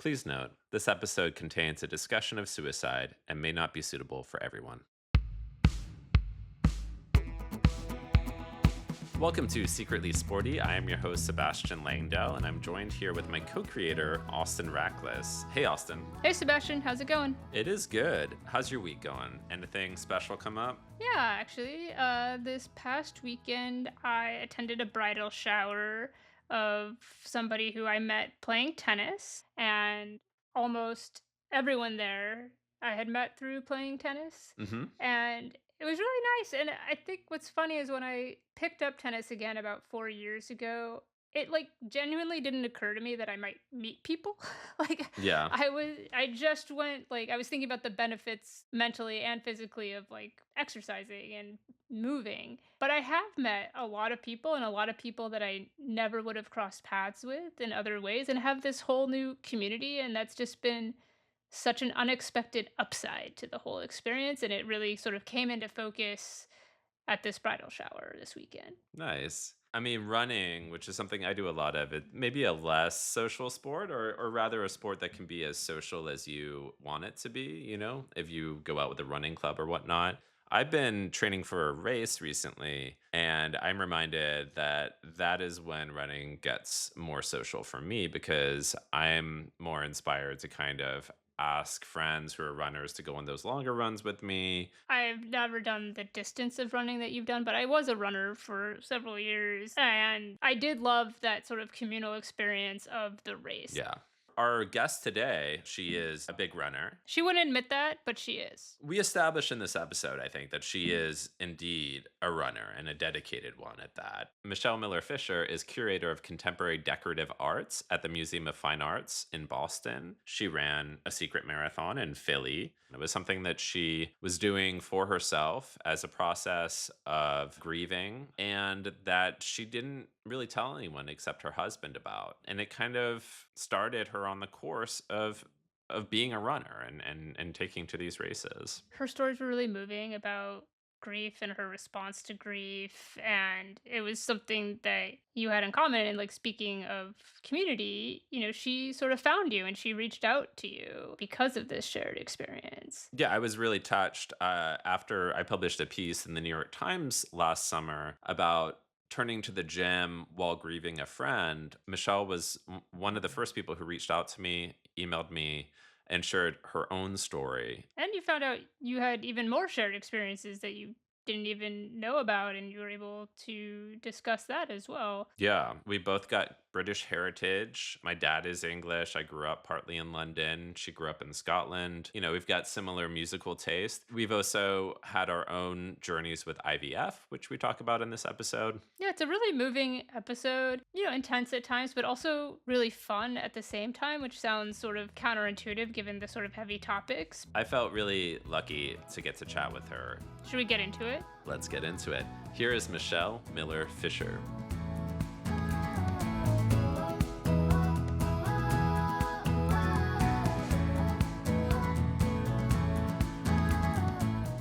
Please note, this episode contains a discussion of suicide and may not be suitable for everyone. Welcome to Secretly Sporty. I am your host, Sebastian Langdell, and I'm joined here with my co-creator, Austin Rackless. Hey, Austin. Hey, Sebastian. How's it going? It is good. How's your week going? Anything special come up? Yeah, actually, this past weekend, I attended a bridal shower of somebody who I met playing tennis, and almost everyone there I had met through playing tennis. Mm-hmm. And it was really nice. And I think what's funny is when I picked up tennis again about 4 years ago, it genuinely didn't occur to me that I might meet people. like Yeah. I just went I was thinking about the benefits mentally and physically of exercising and moving. But I have met a lot of people and a lot of people that I never would have crossed paths with in other ways and have this whole new community, and that's just been such an unexpected upside to the whole experience, and it really sort of came into focus at this bridal shower this weekend. Nice. I mean, running, which is something I do a lot of, it may be a less social sport or rather a sport that can be as social as you want it to be, if you go out with a running club or whatnot. I've been training for a race recently, and I'm reminded that that is when running gets more social for me because I'm more inspired to kind of ask friends who are runners to go on those longer runs with me. I've never done the distance of running that you've done, but I was a runner for several years, and I did love that sort of communal experience of the race. Yeah. Our guest today, she is a big runner. She wouldn't admit that, but she is. We established in this episode, I think, that she is indeed a runner and a dedicated one at that. Michelle Millar Fisher is curator of contemporary decorative arts at the Museum of Fine Arts in Boston. She ran a secret marathon in Philly. It was something that she was doing for herself as a process of grieving and that she didn't really tell anyone except her husband about. And it kind of started her on the course of being a runner and taking to these races. Her stories were really moving about grief and her response to grief, and it was something that you had in common. And speaking of community, she sort of found you and she reached out to you because of this shared experience. Yeah, I was really touched after I published a piece in the New York Times last summer about turning to the gym while grieving a friend. Michelle was one of the first people who reached out to me, emailed me, and shared her own story. And you found out you had even more shared experiences that you didn't even know about, and you were able to discuss that as well. Yeah, we both got British heritage. My dad is English. I grew up partly in London. She grew up in Scotland. We've got similar musical taste. We've also had our own journeys with IVF, which we talk about in this episode. Yeah, it's a really moving episode, intense at times, but also really fun at the same time, which sounds sort of counterintuitive given the sort of heavy topics. I felt really lucky to get to chat with her. Should we get into it? Let's get into it. Here is Michelle Millar Fisher.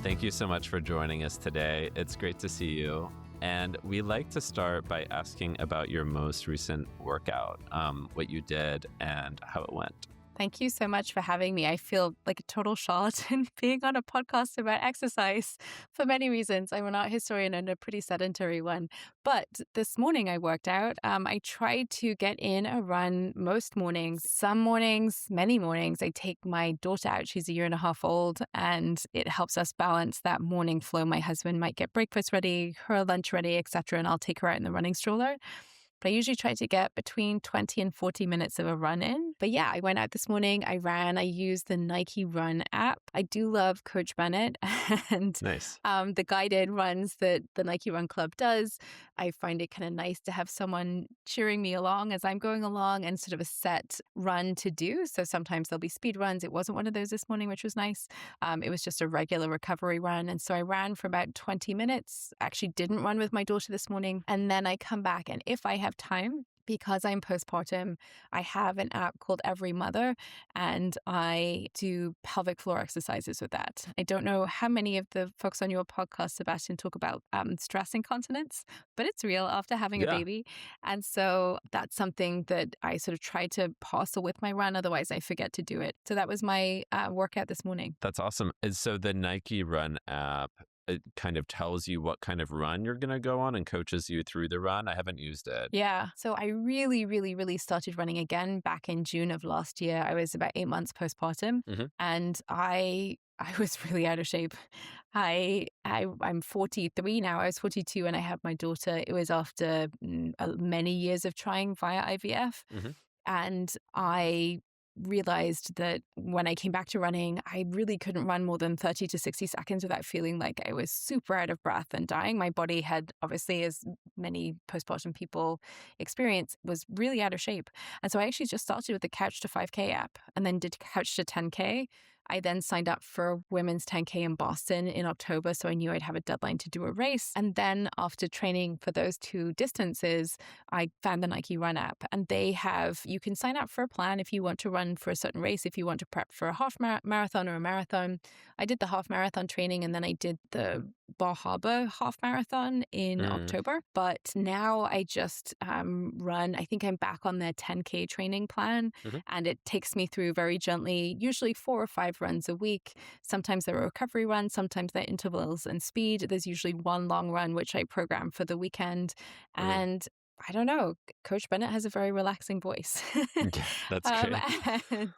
Thank you so much for joining us today. It's great to see you. And we like to start by asking about your most recent workout, what you did and how it went. Thank you so much for having me. I feel like a total charlatan being on a podcast about exercise for many reasons. I'm an art historian and a pretty sedentary one. But this morning I worked out. I tried to get in a run most mornings. Some mornings, many mornings, I take my daughter out. She's a year and a half old, and it helps us balance that morning flow. My husband might get breakfast ready, her lunch ready, etc., and I'll take her out in the running stroller. But I usually try to get between 20 and 40 minutes of a run in. But yeah, I went out this morning, I ran, I used the Nike Run app. I do love Coach Bennett and Nice. The guided runs that the Nike Run Club does. I find it kind of nice to have someone cheering me along as I'm going along and sort of a set run to do. So sometimes there'll be speed runs. It wasn't one of those this morning, which was nice. It was just a regular recovery run. And so I ran for about 20 minutes. Actually didn't run with my daughter this morning. And then I come back, and if I have time, because I'm postpartum, I have an app called Every Mother, and I do pelvic floor exercises with that. I don't know how many of the folks on your podcast, Sebastian, talk about stress incontinence, but it's real after having a Yeah. baby. And so that's something that I sort of try to parcel with my run. Otherwise, I forget to do it. So that was my workout this morning. That's awesome. And so the Nike Run app, it kind of tells you what kind of run you're going to go on and coaches you through the run. I haven't used it. Yeah. So I really, really, really started running again back in June of last year. I was about 8 months postpartum, Mhm. and I was really out of shape. I'm 43 now. I was 42 when I had my daughter. It was after many years of trying via IVF. Mhm. And I realized that when I came back to running, I really couldn't run more than 30 to 60 seconds without feeling like I was super out of breath and dying. My body had, obviously, as many postpartum people experience, was really out of shape. And so I actually just started with the Couch to 5K app and then did Couch to 10K. I then signed up for women's 10K in Boston in October, so I knew I'd have a deadline to do a race. And then after training for those two distances, I found the Nike Run app, and you can sign up for a plan if you want to run for a certain race, if you want to prep for a half marathon or a marathon. I did the half marathon training, and then I did the Bar Harbor half marathon in Mm. October. But now I just run. I think I'm back on their 10K training plan, Mhm. and it takes me through very gently, usually 4 or 5 runs a week. Sometimes there are recovery runs, sometimes they're intervals and speed. There's usually one long run, which I program for the weekend. Mm. And I don't know, Coach Bennett has a very relaxing voice. Yeah, that's um, great. and,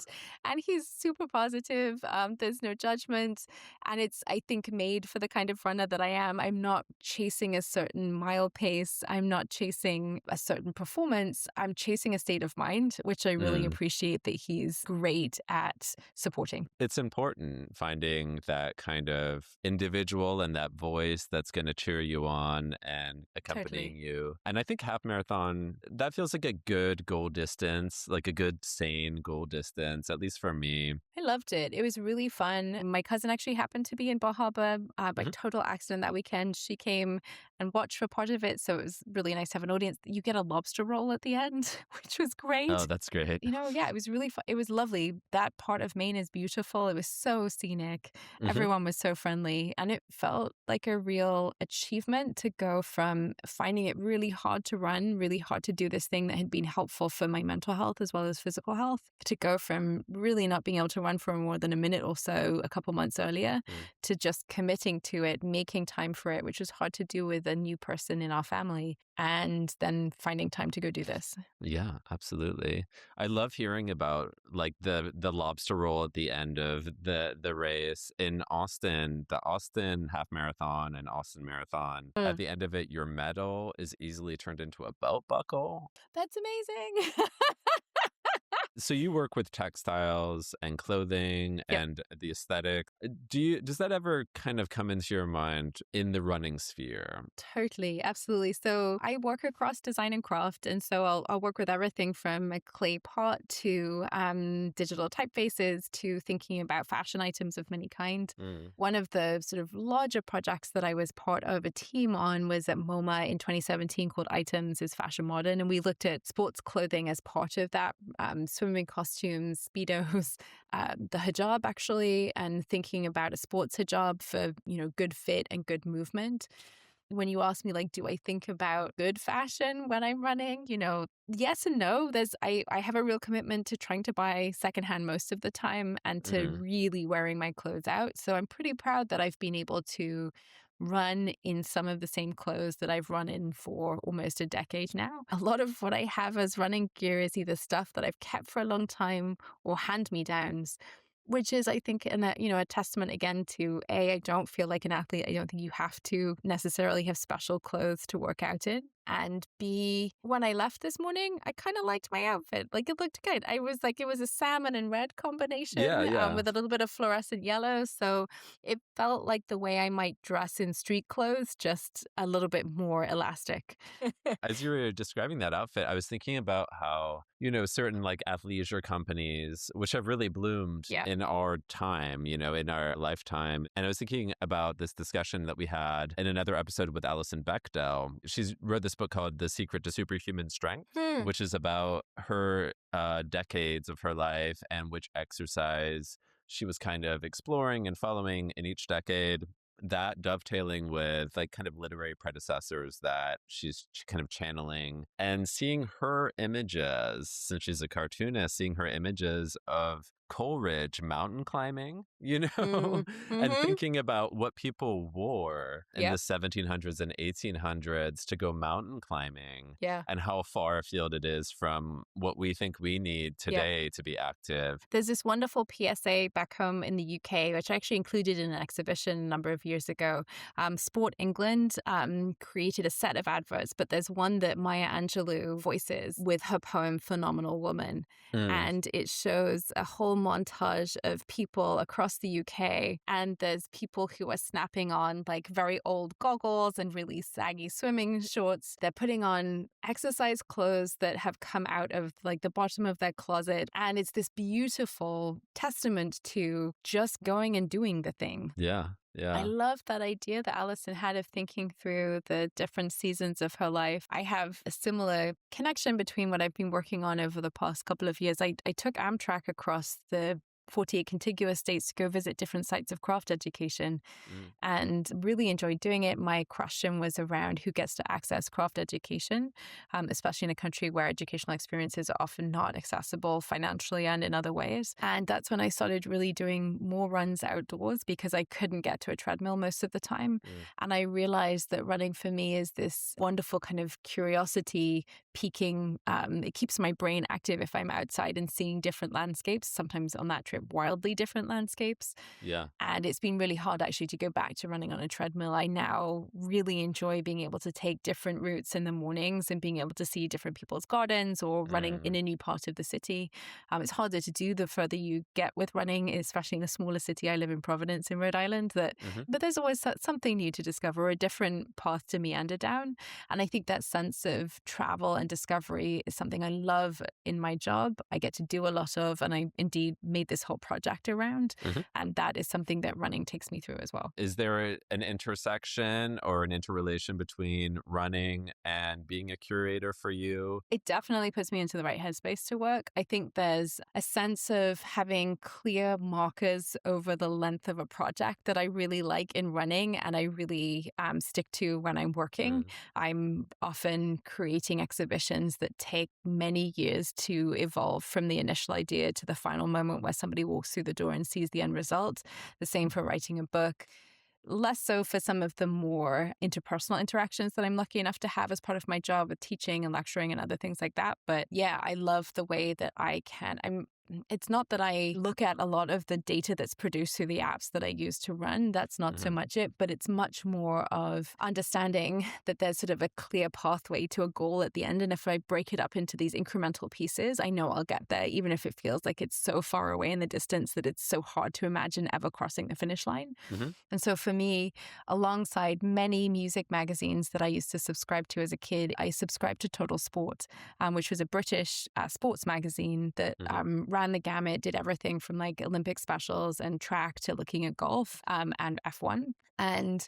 and he's super positive. There's no judgment. And it's, I think, made for the kind of runner that I am. I'm not chasing a certain mile pace. I'm not chasing a certain performance. I'm chasing a state of mind, which I really Mm. appreciate that he's great at supporting. It's important finding that kind of individual and that voice that's going to cheer you on and accompanying Totally. you. And I think half marathon, that feels like a good goal distance, like a good sane goal distance, at least for me. I loved it. It was really fun. My cousin actually happened to be in Bar Harbor by Mhm. total accident that weekend. She came and watched for part of it. So it was really nice to have an audience. You get a lobster roll at the end, which was Oh, great. that's great. Yeah, it was really fun. It was lovely. That part of Maine is beautiful. It was so scenic. Mhm. Everyone was so friendly. And it felt like a real achievement to go from finding it really hard to run, really hard to do this thing that had been helpful for my mental health as well as physical health, to go from really not being able to run for more than a minute or so a couple months earlier Mm. to just committing to it, making time for it, which was hard to do with a new person in our family, and then finding time to go do this. Yeah, absolutely. I love hearing about like the lobster roll at the end of the race in Austin, the Austin half marathon and Austin marathon. At Mm. the end of it, your medal is easily turned into a belt buckle. That's amazing. So you work with textiles and clothing Yep. and the aesthetic. Does that ever kind of come into your mind in the running sphere? Totally, absolutely. So I work across design and craft, and so I'll work with everything from a clay pot to digital typefaces to thinking about fashion items of many kind. Mm. One of the sort of larger projects that I was part of a team on was at MoMA in 2017 called Items is Fashion Modern, and we looked at sports clothing as part of that, swimming costumes, speedos, the hijab actually, and thinking about a sports hijab for good fit and good movement. When you ask me, like, do I think about good fashion when I'm running? Yes and no. I have a real commitment to trying to buy secondhand most of the time and to Mhm. really wearing my clothes out. So I'm pretty proud that I've been able to run in some of the same clothes that I've run in for almost a decade now. A lot of what I have as running gear is either stuff that I've kept for a long time or hand-me-downs, which is, I think, a testament again to I don't feel like an athlete. I don't think you have to necessarily have special clothes to work out in. And B, when I left this morning, I kind of liked my outfit. Like, it looked good. I was like, it was a salmon and red Yeah, combination yeah. with a little bit of fluorescent yellow. So it felt like the way I might dress in street clothes, just a little bit more elastic. As you were describing that outfit, I was thinking about how, certain like athleisure companies, which have really bloomed Yeah. in our time, in our lifetime. And I was thinking about this discussion that we had in another episode with Alison Bechdel. She's wrote this this book called The Secret to Superhuman Strength, Hmm. which is about her decades of her life and which exercise she was kind of exploring and following in each decade. That dovetailing with like kind of literary predecessors that she's kind of channeling, and seeing her images, since she's a cartoonist, seeing her images of Coleridge mountain climbing, Mm. and Hmm. thinking about what people wore in the Yep. 1700s and 1800s to go mountain climbing, Yeah. and how far afield it is from what we think we need Yep. today to be active. There's this wonderful PSA back home in the UK, which I actually included in an exhibition a number of years ago. Sport England created a set of adverts, but there's one that Maya Angelou voices with her poem Phenomenal Woman. Mm, And it shows a whole montage of people across the UK. And there's people who are snapping on like very old goggles and really saggy swimming shorts. They're putting on exercise clothes that have come out of like the bottom of their closet. And it's this beautiful testament to just going and doing the thing. yeah, I yeah. love that idea that Alison had of thinking through the different seasons of her life. I have a similar connection between what I've been working on over the past couple of years. I took Amtrak across the 48 contiguous states to go visit different sites of craft education Mm, and really enjoyed doing it. My question was around who gets to access craft education, especially in a country where educational experiences are often not accessible financially and in other ways. And that's when I started really doing more runs outdoors because I couldn't get to a treadmill most of the time. mm, And I realized that running for me is this wonderful kind of curiosity peaking. It keeps my brain active if I'm outside and seeing different landscapes, sometimes on that trip, wildly different landscapes. yeah. And it's been really hard actually to go back to running on a treadmill. I now really enjoy being able to take different routes in the mornings and being able to see different people's gardens or running in Mm, a new part of the city. It's harder to do the further you get with running, especially in a smaller city. I live in Providence in Rhode Island, mhm, but there's always something new to discover, a different path to meander down. And I think that sense of travel and discovery is something I love in my job. I get to do a lot of, and I indeed made this whole project around. mhm. And that is something that running takes me through as well. Is there an intersection or an interrelation between running and being a curator for you? It definitely puts me into the right headspace to work. I think there's a sense of having clear markers over the length of a project that I really like in running and I really stick to when I'm working. Mm, I'm often creating exhibitions that take many years to evolve from the initial idea to the final moment where somebody walks through the door and sees the end result. The same for writing a book. Less so for some of the more interpersonal interactions that I'm lucky enough to have as part of my job with teaching and lecturing and other things like that. But yeah, I love the way that it's not that I look at a lot of the data that's produced through the apps that I use to run. That's not so mhm, much it, but it's much more of understanding that there's sort of a clear pathway to a goal at the end. And if I break it up into these incremental pieces, I know I'll get there, even if it feels like it's so far away in the distance that it's so hard to imagine ever crossing the finish line. mhm, And so for me, alongside many music magazines that I used to subscribe to as a kid, I subscribed to Total Sport, which was a British sports magazine that mhm, ran the gamut, did everything from like Olympic specials and track to looking at golf and F1. And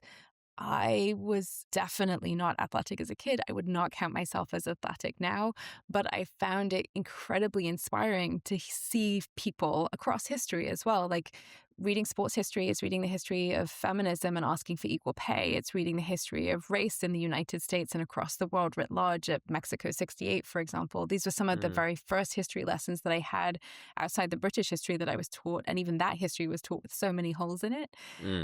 I was definitely not athletic as a kid. I would not count myself as athletic now, but I found it incredibly inspiring to see people across history as well. Like reading sports history is reading the history of feminism and asking for equal pay. It's reading the history of race in the United States and across the world writ large at Mexico 68, for example. These were some of the mm, very first history lessons that I had outside the British history that I was taught. And even that history was taught with so many holes in it.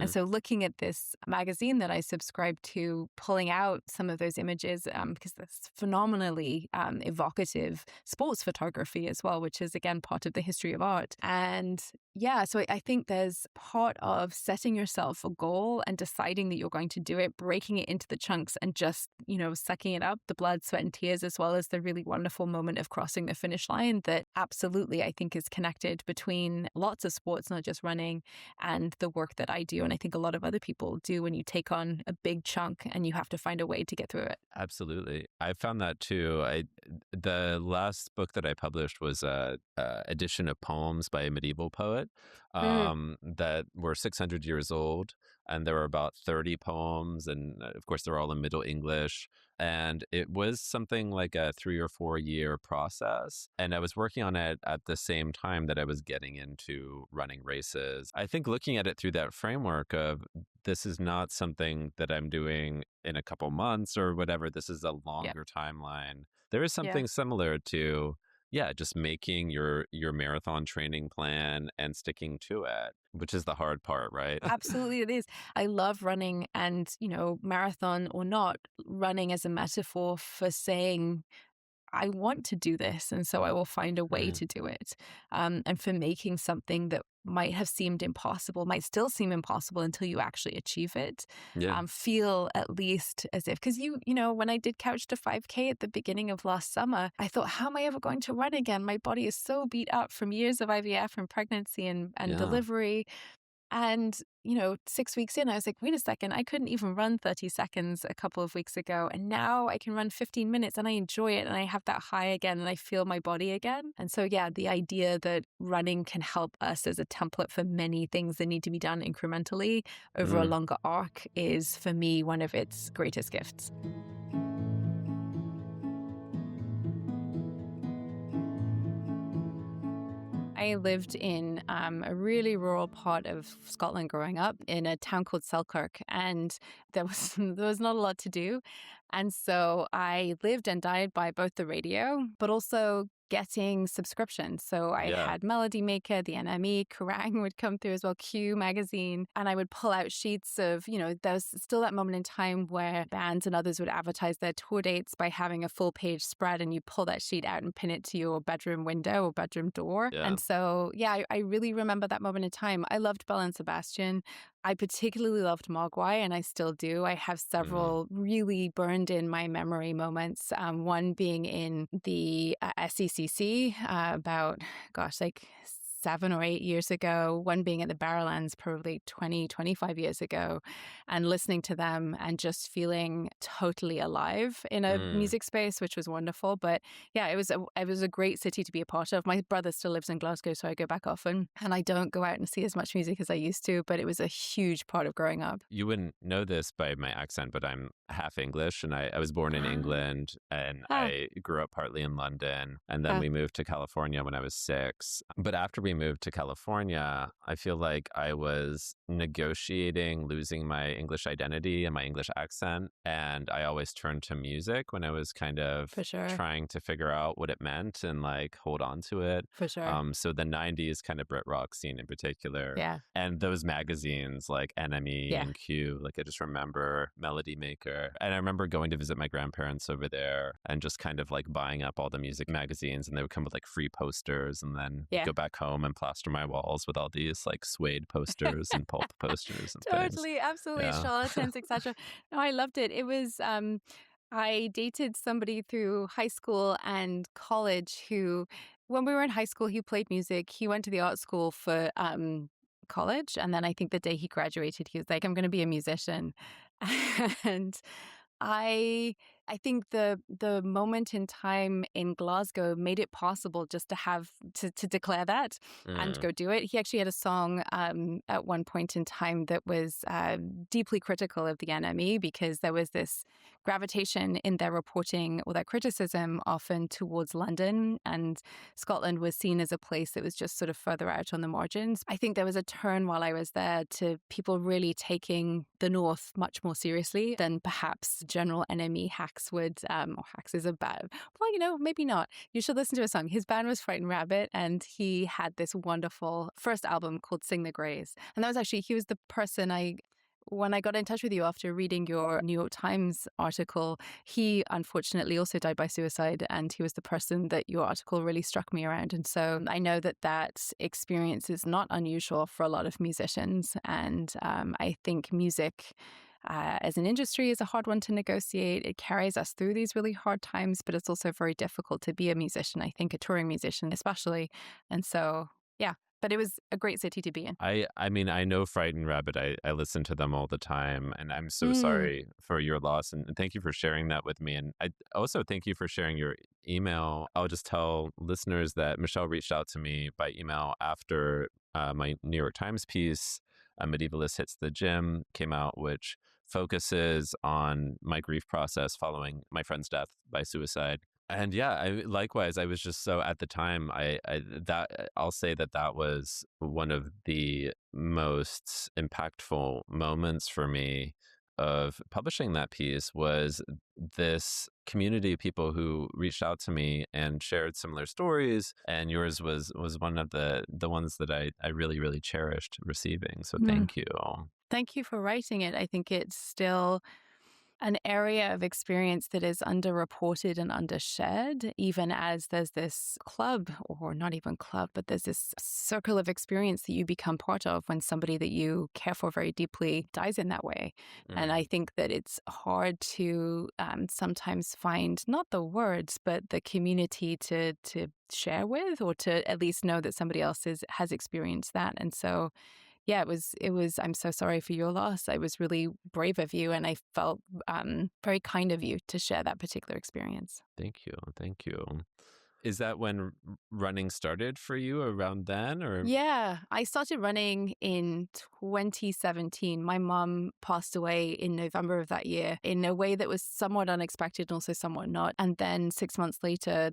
And mm, so looking at this magazine that I subscribed to, pulling out some of those images, because that's phenomenally evocative sports photography as well, which is, again, part of the history of art. And yeah, so I think there's part of setting yourself a goal and deciding that you're going to do it, breaking it into the chunks and just, sucking it up, the blood, sweat, and tears, as well as the really wonderful moment of crossing the finish line that absolutely, I think, is connected between lots of sports, not just running, and the work that I do. And I think a lot of other people do when you take on a big chunk and you have to find a way to get through it. absolutely. I found that too. The last book that I published was a edition of poems by a medieval poet. Mm, that were 600 years old. And there were about 30 poems. And of course, they're all in Middle English. And it was something like a 3 or 4 year process. And I was working on it at the same time that I was getting into running races. I think looking at it through that framework of this is not something that I'm doing in a couple months or whatever, this is a yeah. longer timeline. There is Yeah. something similar to yeah, just making your marathon training plan and sticking to it, which is the hard part, right? Absolutely, it is. I love running and, marathon or not, running as a metaphor for saying, I want to do this. And so I will find a way Mm, to do it. And for making something that might have seemed impossible, might still seem impossible until you actually achieve it, yeah, feel at least as if, because when I did Couch to 5K at the beginning of last summer, I thought, how am I ever going to run again? My body is so beat up from years of IVF and pregnancy and yeah. delivery. And, 6 weeks in, I was like, wait a second, I couldn't even run 30 seconds a couple of weeks ago. And now I can run 15 minutes and I enjoy it and I have that high again and I feel my body again. And so, yeah, the idea that running can help us as a template for many things that need to be done incrementally over a Mm, longer arc is, for me, one of its greatest gifts. I lived in a really rural part of Scotland growing up in a town called Selkirk, and there was there was not a lot to do, and so I lived and died by both the radio, but also getting subscriptions. So I yeah. had Melody Maker, the NME, Kerrang would come through as well, Q magazine, and I would pull out sheets of, there was still that moment in time where bands and others would advertise their tour dates by having a full page spread, and you pull that sheet out and pin it to your bedroom window or bedroom door. Yeah. And so, yeah, I really remember that moment in time. I loved Belle and Sebastian. I particularly loved Mogwai, and I still do. I have Mm, several really burned in my memory moments. One being in the SECC about, gosh, like 7 or 8 years ago, one being at the Barrowlands probably 20, 25 years ago, and listening to them and just feeling totally alive in a mm. music space, which was wonderful. But yeah, it was a great city to be a part of. My brother still lives in Glasgow, so I go back often, and I don't go out and see as much music as I used to, but it was a huge part of growing up. You wouldn't know this by my accent, but I'm half English and I was born in England and Ah, I grew up partly in London. And then ah, we moved to California when I was 6. But after we moved to California, I feel like I was negotiating losing my English identity and my English accent. And I always turned to music when I was kind of for sure. trying to figure out what it meant and like hold on to it. For sure. So the 90s kind of Brit rock scene in particular Yeah. and those magazines like NME Yeah. and Q, like I just remember Melody Maker. And I remember going to visit my grandparents over there and just kind of like buying up all the music magazines and they would come with like free posters and then Yeah. go back home and plaster my walls with all these like suede posters and pulp posters and things. Totally, absolutely, Yeah. charlatans, etc. No, I loved it. It was I dated somebody through high school and college who, when we were in high school, he played music. He went to the art school for college, and then I think the day he graduated, he was like, "I'm going to be a musician," and I I think the moment in time in Glasgow made it possible just to have to declare that and Mm, go do it. He actually had a song at one point in time that was deeply critical of the NME because there was this gravitation in their reporting or their criticism often towards London, and Scotland was seen as a place that was just sort of further out on the margins. I think there was a turn while I was there to people really taking the North much more seriously than perhaps general NME hacks would, or hacks is a bad, well, maybe not. You should listen to a song. His band was Frightened Rabbit, and he had this wonderful first album called Sing the Greys. And that was actually, he was the person when I got in touch with you after reading your New York Times article, he unfortunately also died by suicide, and he was the person that your article really struck me around. And so I know that that experience is not unusual for a lot of musicians. And I think music as an industry is a hard one to negotiate. It carries us through these really hard times, but it's also very difficult to be a musician, I think, a touring musician especially. And so, yeah, but it was a great city to be in. I mean, I know Frightened Rabbit. I listen to them all the time, and I'm so Mm, sorry for your loss. And thank you for sharing that with me. And I also thank you for sharing your email. I'll just tell listeners that Michelle reached out to me by email after my New York Times piece, A Medievalist Hits the Gym, came out, which focuses on my grief process following my friend's death by suicide. And yeah, likewise, I was just so at the time, I'll say that that was one of the most impactful moments for me of publishing that piece was this community of people who reached out to me and shared similar stories. And yours was one of the ones that I really, really cherished receiving. So Mm. thank you. Thank you for writing it. I think it's still an area of experience that is underreported and undershared, even as there's this club, or not even club, but there's this circle of experience that you become part of when somebody that you care for very deeply dies in that way. And I think that it's hard to sometimes find not the words, but the community to share with, or to at least know that somebody else has experienced that. And so yeah, it was, I'm so sorry for your loss. It was really brave of you, and I felt very kind of you to share that particular experience. Thank you. Thank you. Is that when running started for you around then or? Yeah, I started running in 2017. My mom passed away in November of that year in a way that was somewhat unexpected and also somewhat not. And then 6 months later,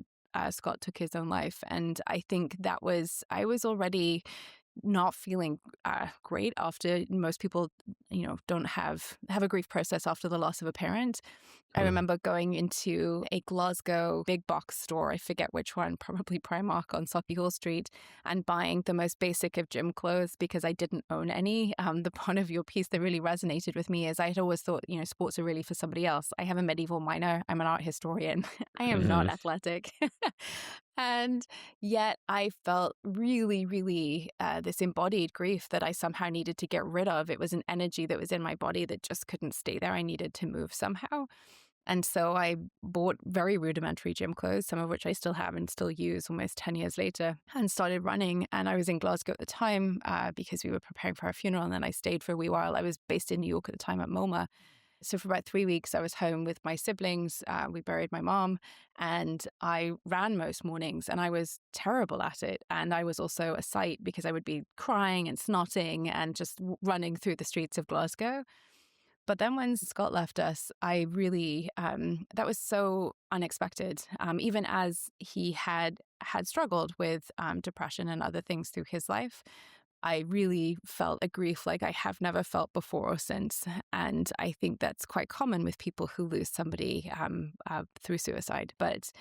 Scott took his own life. And I think I was already not feeling great after most people, don't have a grief process after the loss of a parent. I remember going into a Glasgow big box store, I forget which one, probably Primark on Soppy Street, and buying the most basic of gym clothes because I didn't own any. The part of your piece that really resonated with me is I had always thought, sports are really for somebody else. I have a medieval minor. I'm an art historian. I am not athletic. And yet I felt really, really this embodied grief that I somehow needed to get rid of. It was an energy that was in my body that just couldn't stay there. I needed to move somehow. And so I bought very rudimentary gym clothes, some of which I still have and still use almost 10 years later, and started running. And I was in Glasgow at the time because we were preparing for our funeral. And then I stayed for a wee while. I was based in New York at the time at MoMA. So for about 3 weeks, I was home with my siblings. We buried my mom, and I ran most mornings, and I was terrible at it. And I was also a sight because I would be crying and snotting and just running through the streets of Glasgow. But then when Scott left us, I really, that was so unexpected. Even as he had struggled with depression and other things through his life, I really felt a grief like I have never felt before or since. And I think that's quite common with people who lose somebody through suicide. But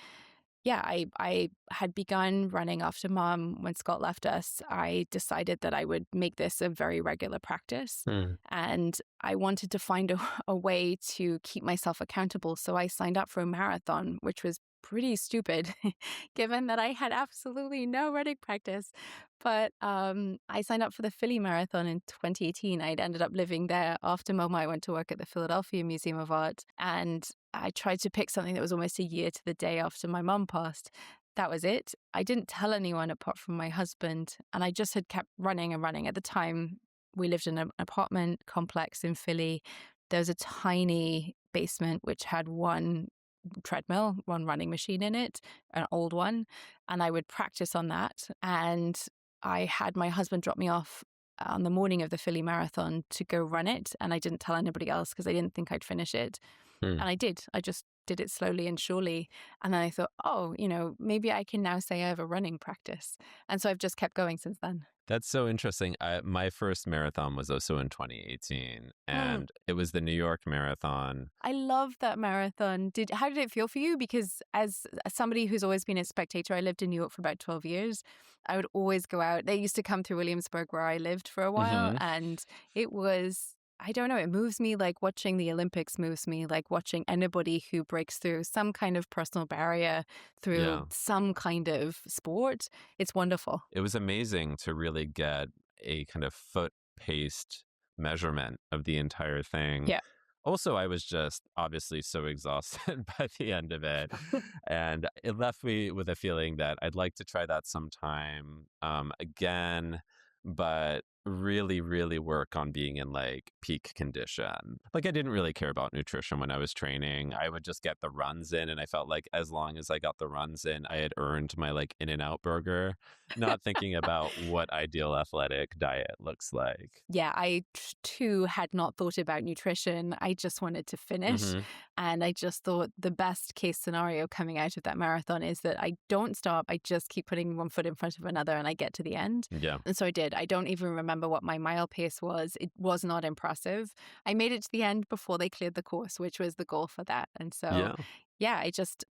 yeah, I had begun running after mom when Scott left us. I decided that I would make this a very regular practice. And I wanted to find a way to keep myself accountable. So I signed up for a marathon, which was pretty stupid given that I had absolutely no running practice. But I signed up for the Philly Marathon in 2018. I'd ended up living there after MoMA. I went to work at the Philadelphia Museum of Art, and I tried to pick something that was almost a year to the day after my mum passed. That was it. I didn't tell anyone apart from my husband, and I just had kept running and running. At the time, we lived in an apartment complex in Philly. There was a tiny basement which had one treadmill, one running machine in it, an old one, and I would practice on that. And I had my husband drop me off on the morning of the Philly Marathon to go run it, and I didn't tell anybody else because I didn't think I'd finish it. And I did. I just did it slowly and surely. And then I thought, oh, maybe I can now say I have a running practice. And so I've just kept going since then. That's so interesting. My first marathon was also in 2018, and it was the New York Marathon. I love that marathon. How did it feel for you? Because as somebody who's always been a spectator, I lived in New York for about 12 years. I would always go out. They used to come through Williamsburg where I lived for a while, and it was, I don't know, it moves me like watching the Olympics moves me, like watching anybody who breaks through some kind of personal barrier through some kind of sport. It's wonderful. It was amazing to really get a kind of foot-paced measurement of the entire thing. Yeah. Also, I was just obviously so exhausted by the end of it. And it left me with a feeling that I'd like to try that sometime again. But really, really work on being in like peak condition. Like I didn't really care about nutrition when I was training. I would just get the runs in and I felt like as long as I got the runs in, I had earned my like In-N-Out burger, not thinking about what ideal athletic diet looks like. Yeah, I too had not thought about nutrition. I just wanted to finish. Mhm. And I just thought the best case scenario coming out of that marathon is that I don't stop. I just keep putting one foot in front of another and I get to the end. Yeah. And so I did. I don't even remember what my mile pace was. It was not impressive. I made it to the end before they cleared the course, which was the goal for that. And so Yeah. yeah,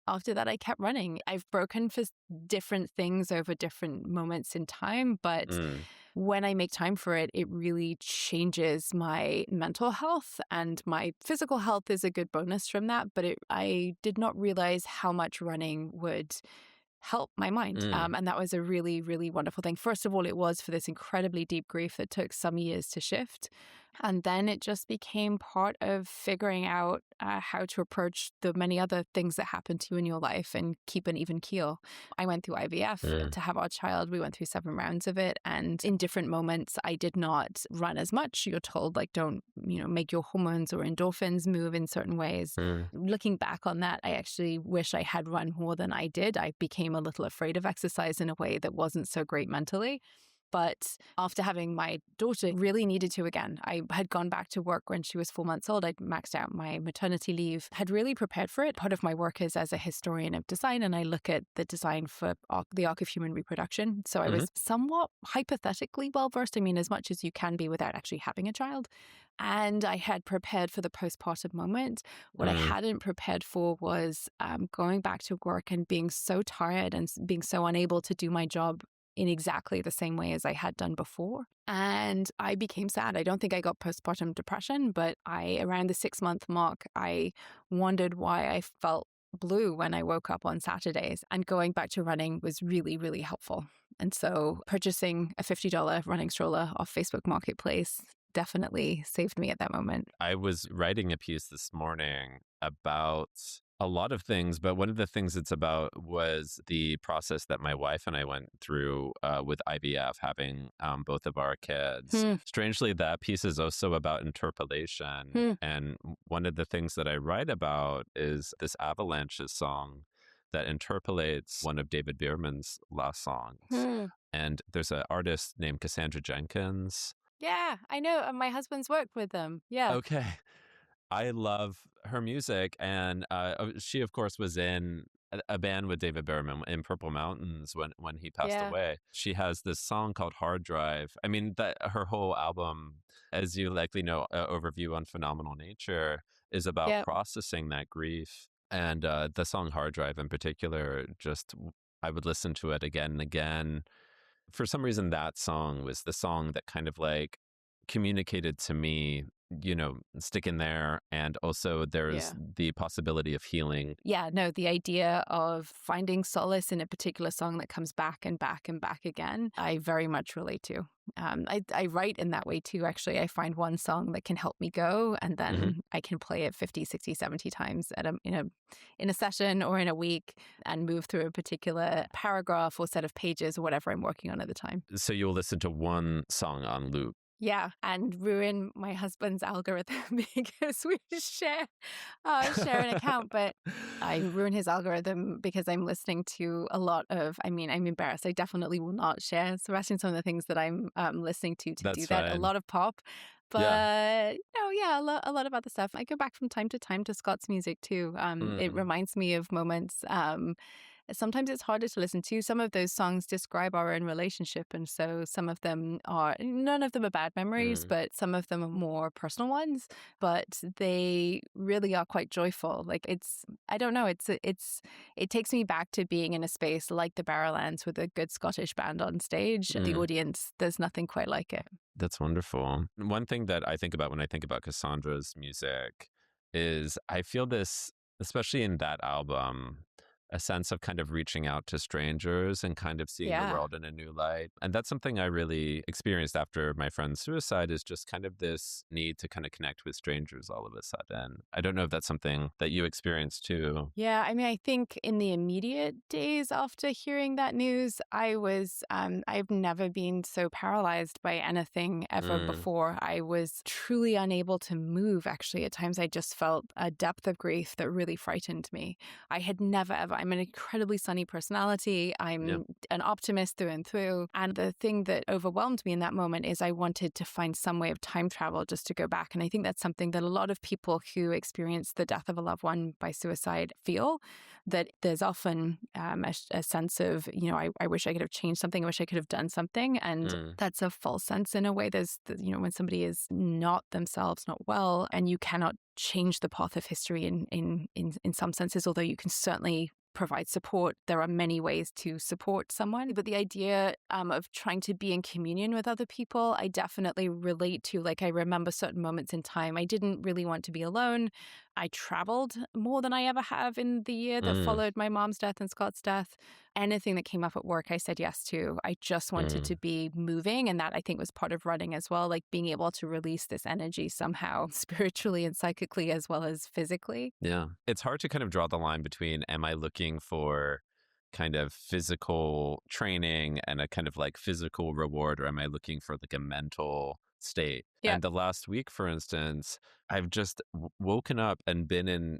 after that, I kept running. I've broken for different things over different moments in time, but Mm. when I make time for it, it really changes my mental health, and my physical health is a good bonus from that. But I did not realize how much running would help my mind. Mm. And that was a really, really wonderful thing. First of all, it was for this incredibly deep grief that took some years to shift. And then it just became part of figuring out how to approach the many other things that happen to you in your life and keep an even keel. I went through IVF Mm. to have our child. We went through 7 rounds of it. And in different moments, I did not run as much. You're told, like, don't, make your hormones or endorphins move in certain ways. Mm. Looking back on that, I actually wish I had run more than I did. I became a little afraid of exercise in a way that wasn't so great mentally. But after having my daughter, really needed to again. I had gone back to work when she was 4 months old. I'd maxed out my maternity leave, had really prepared for it. Part of my work is as a historian of design, and I look at the design for the arc of human reproduction. So I Mhm. was somewhat hypothetically well versed. I mean, as much as you can be without actually having a child. And I had prepared for the postpartum moment. What I Mm. hadn't prepared for was going back to work and being so tired and being so unable to do my job in exactly the same way as I had done before. And I became sad. I don't think I got postpartum depression, but around the 6 month mark, I wondered why I felt blue when I woke up on Saturdays. And going back to running was really, really helpful. And so purchasing a $50 running stroller off Facebook Marketplace definitely saved me at that moment. I was writing a piece this morning about a lot of things, but one of the things it's about was the process that my wife and I went through with IVF, having both of our kids. Hmm. Strangely, that piece is also about interpolation. Hmm. And one of the things that I write about is this Avalanches song that interpolates one of David Bierman's last songs. Hmm. And there's an artist named Cassandra Jenkins. Yeah, I know. And my husband's worked with them. Yeah. Okay. I love her music, and she, of course, was in a band with David Berman in Purple Mountains when he passed Yeah. away. She has this song called Hard Drive. I mean, that her whole album, as you likely know, Overview on Phenomenal Nature, is about Yeah. processing that grief. And the song Hard Drive in particular, I would listen to it again and again. For some reason, that song was the song that kind of like communicated to me, stick in there. And also there's Yeah. the possibility of healing. Yeah, no, the idea of finding solace in a particular song that comes back and back and back again, I very much relate to. I write in that way too, actually. I find one song that can help me go, and then Mhm. I can play it 50, 60, 70 times in a session or in a week and move through a particular paragraph or set of pages or whatever I'm working on at the time. So you'll listen to one song on loop. Yeah, and ruin my husband's algorithm because we share an account, but I ruin his algorithm because I'm listening to a lot of, I'm embarrassed. I definitely will not share, Sebastian, some of the things that I'm listening to That's do that. A fine. lot of pop, Yeah. but a lot of other stuff. I go back from time to time to Scott's music too. It Mm. reminds me of moments. Sometimes it's harder to listen to. Some of those songs describe our own relationship. And so none of them are bad memories, Mm. but some of them are more personal ones. But they really are quite joyful. Like I don't know, it takes me back to being in a space like the Barrowlands with a good Scottish band on stage. The Mm. audience, there's nothing quite like it. That's wonderful. One thing that I think about when I think about Cassandra's music is I feel this, especially in that album, a sense of kind of reaching out to strangers and kind of seeing the Yeah. world in a new light. And that's something I really experienced after my friend's suicide, is just kind of this need to kind of connect with strangers all of a sudden. I don't know if that's something that you experienced too. Yeah, I mean, I think in the immediate days after hearing that news, I've never been so paralyzed by anything ever Mm, before. I was truly unable to move, actually. At times, I just felt a depth of grief that really frightened me. I had never, ever, I'm an incredibly sunny personality. yeah. I'm an optimist through and through. And the thing that overwhelmed me in that moment is I wanted to find some way of time travel just to go back. And I think that's something that a lot of people who experience the death of a loved one by suicide feel, that there's often a sense of, I wish I could have changed something. I wish I could have done something. And Mm, that's a false sense in a way. When somebody is not themselves, not well, and you cannot change the path of history in some senses, although you can certainly provide support. There are many ways to support someone, but the idea of trying to be in communion with other people, I definitely relate to. Like, I remember certain moments in time I didn't really want to be alone. I traveled more than I ever have in the year that mm, followed my mom's death and Scott's death. Anything that came up at work, I said yes to. I just wanted to mm. be moving. And that, I think, was part of running as well, like being able to release this energy somehow, spiritually and psychically, as well as physically. Yeah. It's hard to kind of draw the line between, am I looking for kind of physical training and a kind of like physical reward, or am I looking for like a mental state? Yeah. And the last week, for instance, I've just woken up and been in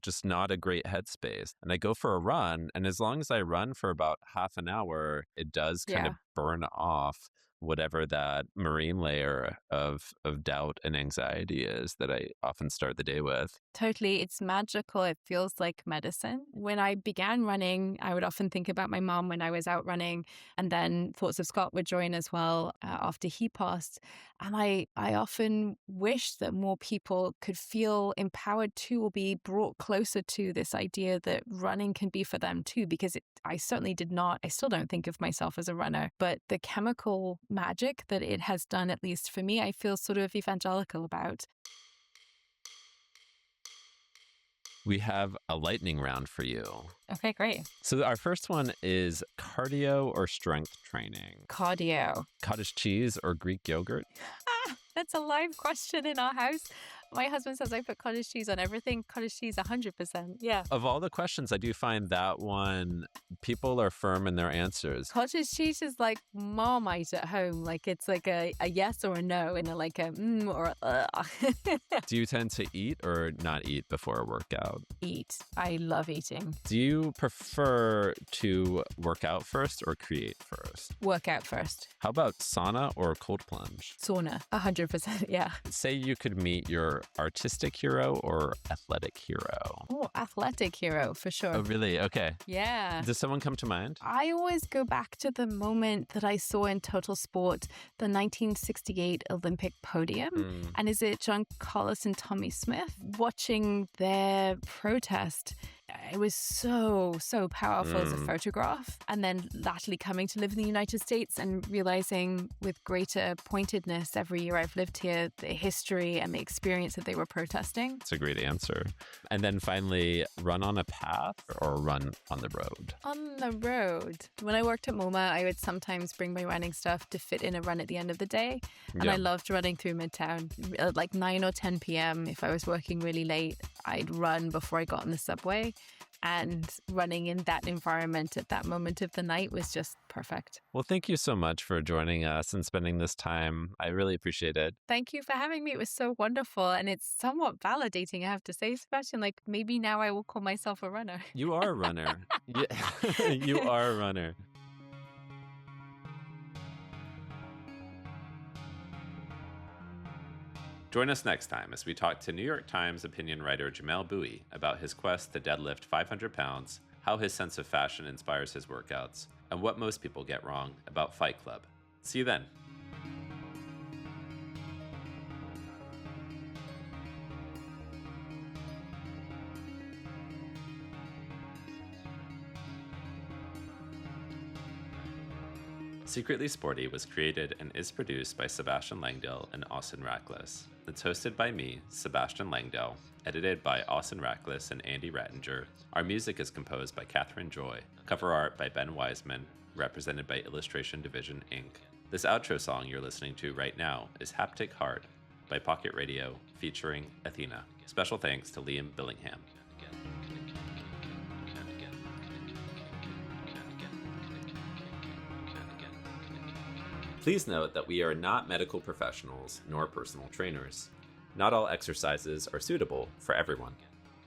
just not a great headspace. And I go for a run. And as long as I run for about half an hour, it does kind Yeah. of burn off whatever that marine layer of doubt and anxiety is that I often start the day with. Totally. It's magical. It feels like medicine. When I began running, I would often think about my mom when I was out running, and then thoughts of Scott would join as well after he passed. And I often wish that more people could feel empowered to, or be brought closer to this idea that running can be for them too, because I certainly did not, I still don't think of myself as a runner, but the chemical magic that it has done, at least for me, I feel sort of evangelical about. We have a lightning round for you. Okay, great. So our first one is cardio or strength training, Cardio. cottage cheese or Greek yogurt. That's a live question in our house. My husband says I put cottage cheese on everything. Cottage cheese, 100%. Yeah. Of all the questions, I do find that one, people are firm in their answers. Cottage cheese is like Marmite at home. Like, it's like a yes or a no, and like a or a Do you tend to eat or not eat before a workout? Eat. I love eating. Do you prefer to work out first or create first? Workout first. How about sauna or cold plunge? Sauna. 100%. Yeah. Say you could meet your artistic hero or athletic hero. Oh, athletic hero for sure. Oh, really? Okay. Yeah. Does someone come to mind? I always go back to the moment that I saw in Total Sport, the 1968 Olympic podium. Mm, And is it John Collis and Tommy Smith? Watching their protest, it was so powerful as a mm. photograph. And then latterly coming to live in the United States and realizing with greater pointedness every year I've lived here, the history and the experience that they were protesting. It's a great answer. And then finally, run on a path or run on the road? On the road. When I worked at MoMA, I would sometimes bring my running stuff to fit in a run at the end of the day. And Yeah. I loved running through Midtown. At like 9 or 10 p.m., if I was working really late, I'd run before I got on the subway. And running in that environment at that moment of the night was just perfect. Well, thank you so much for joining us and spending this time. I really appreciate it. Thank you for having me. It was so wonderful. And it's somewhat validating, I have to say, Sebastian. Like, maybe now I will call myself a runner. You are a runner. You are a runner. Join us next time as we talk to New York Times opinion writer Jamel Bowie about his quest to deadlift 500 pounds, how his sense of fashion inspires his workouts, and what most people get wrong about Fight Club. See you then. Secretly Sporty was created and is produced by Sebastian Langdale and Austin Rackless. It's hosted by me, Sebastian Langdale, edited by Austin Rackless and Andy Rattinger. Our music is composed by Catherine Joy, cover art by Ben Wiseman, represented by Illustration Division, Inc. This outro song you're listening to right now is Haptic Heart by Pocket Radio, featuring Athena. Special thanks to Liam Billingham. Please note that we are not medical professionals nor personal trainers. Not all exercises are suitable for everyone.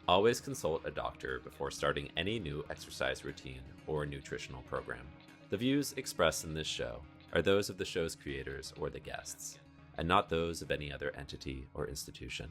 Always consult a doctor before starting any new exercise routine or nutritional program. The views expressed in this show are those of the show's creators or the guests, and not those of any other entity or institution.